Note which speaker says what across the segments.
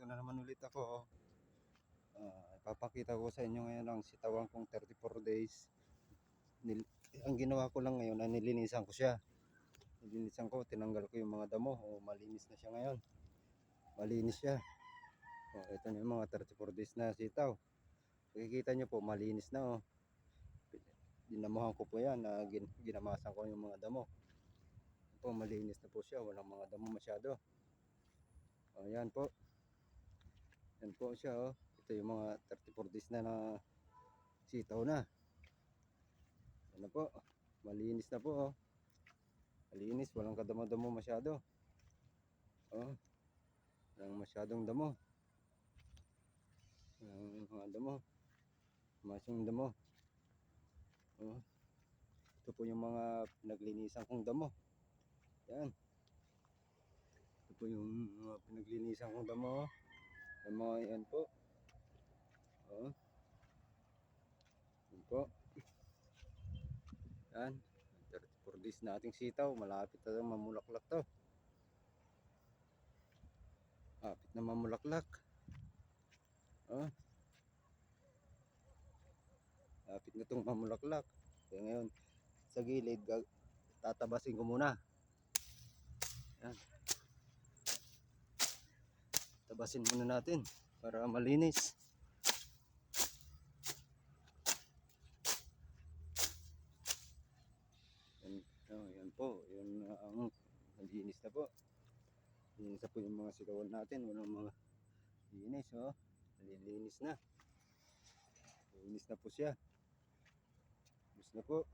Speaker 1: na naman ulit ako. Ipapakita ko sa inyo ngayon ang sitawan kong 34 days. Ang ginawa ko lang ngayon ay nilinisan ko siya. Nilinisan ko, tinanggal ko yung mga damo. Malinis na siya ngayon. Malinis siya. Ito na yung mga 34 days na sitaw. Makikita nyo po, malinis na. Dinamuhan ko po yan. Ginamasan ko yung mga damo. Po, malinis na po siya. Walang mga damo masyado. Ayan po. Yan po siya. Ito yung mga 34 days na sitaw na. Ano po, malinis na po. Malinis, walang kadamo-damo masyado. Walang masyadong damo. Walang mga damo. Masyong damo. Ito po yung mga pinaglinisan kong damo. Yan. Ito po yung mga pinaglinisan kong damo. Yung mga yan po. Yan po. Yan. 34 days na ating sitaw. Malapit na mamulaklak to. Malapit na mamulaklak. Malapit na itong mamulaklak. Kaya ngayon, sa gilid, tatabasin ko muna. Yan. Tabasin muna natin para malinis. Yan po. Yan ang nalinis na po. Linis na po yung mga sigawan natin. Walang mga linis. Nalilinis na. Linis na po siya. Linis na po.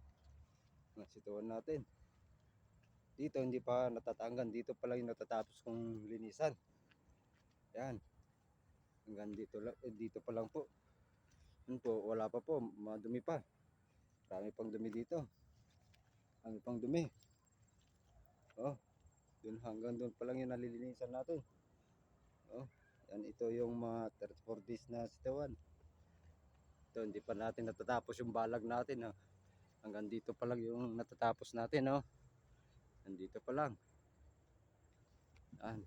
Speaker 1: Mga sigawan natin. Dito hindi pa natatanggan. Dito pa lang yung natatapos kong linisan. Yan. Hanggang dito pa lang po. Yan po. Wala pa po. Madumi pa. Marami pang dumi dito. Marami pang dumi. Dun hanggang doon pa lang yung nalilinisan natin. Yan, ito yung mga 34 days na sitawan. Ito, hindi pa natin natatapos yung balag natin. Hanggang dito pa lang yung natatapos natin. Nandito pa lang. Yan.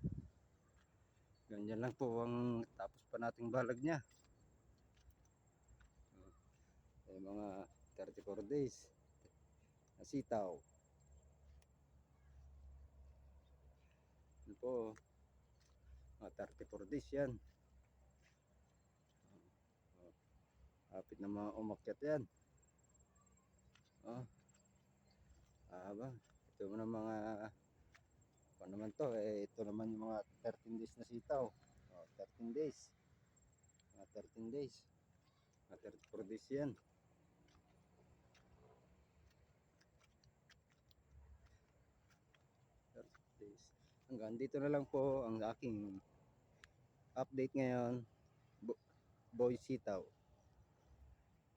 Speaker 1: Ganyan lang po ang tapos pa nating balag niya. Yung mga 34 days na sitaw. Ano po, mga 34 days yan. Hapit na mga umakyat yan. Ito na mga ano naman to, ito naman yung mga 13 days na sitaw. 13 days. Mga 13 days. Mga 34 days yan. Hanggang dito na lang po ang aking update ngayon. Boy Sitaw.